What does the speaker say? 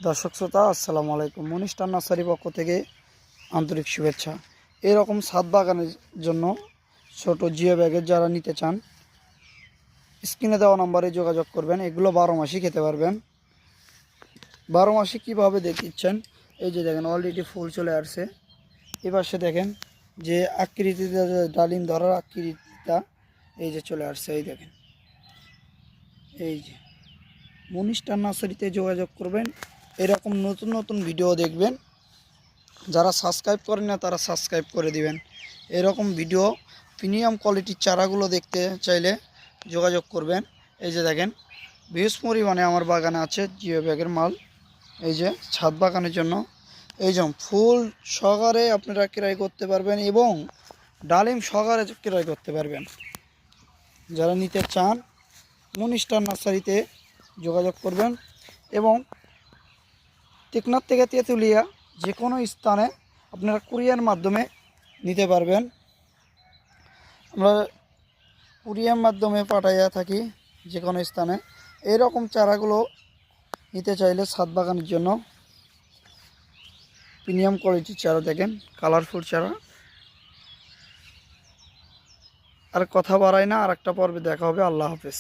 দর্শক শ্রোতা আসসালামু আলাইকুম। মনিস্টার নার্সারি পক্ষ থেকে আন্তরিক শুভেচ্ছা। এরকম ছাদ বাগানের জন্য ছোট জিও ব্যাগের যারা নিতে চান স্ক্রিনে দেওয়া নম্বরে যোগাযোগ করবেন। এগুলো 12 মাসই খেতে পারবেন। 12 মাসে কীভাবে দেখিচ্ছেন, এই যে দেখেন অলরেডি ফুল চলে আসছে। এবার সে দেখেন যে আকৃতিতে ডালিম ধরার আকৃতিটা এই যে চলে আসছে। এই দেখেন, এই যে মনিস্টার নার্সারিতে যোগাযোগ করবেন। এরকম নতুন নতুন ভিডিও দেখবেন। যারা সাবস্ক্রাইব করেন না তারা সাবস্ক্রাইব করে দিবেন। এরকম ভিডিও প্রিমিয়াম কোয়ালিটির চারাগুলো দেখতে চাইলে যোগাযোগ করবেন। এই যে দেখেন বেশ পরিমাণে আমার বাগানে আছে জিও ব্যাগের মাল। এই যে ছাদ বাগানের জন্য এই যে ফুল সহকারে আপনারা ক্রয় করতে পারবেন এবং ডালিম সহকারে ক্রয় করতে পারবেন। যারা নিতে চান মনিস্টার নার্সারিতে যোগাযোগ করবেন এবং টেকনাফ থেকে তেঁতুলিয়া যে কোনো স্থানে আপনারা কুরিয়ার মাধ্যমে নিতে পারবেন। আমরা কুরিয়ার মাধ্যমে পাঠাইয়া থাকি যে কোনো স্থানে। এরকম চারাগুলো নিতে চাইলে ছাদ বাগানের জন্য প্রিমিয়াম কোয়ালিটির চারা দেখেন, কালারফুল চারা। আর কথা বাড়াই না, আর একটা পর্বে দেখা হবে। আল্লাহ হাফেজ।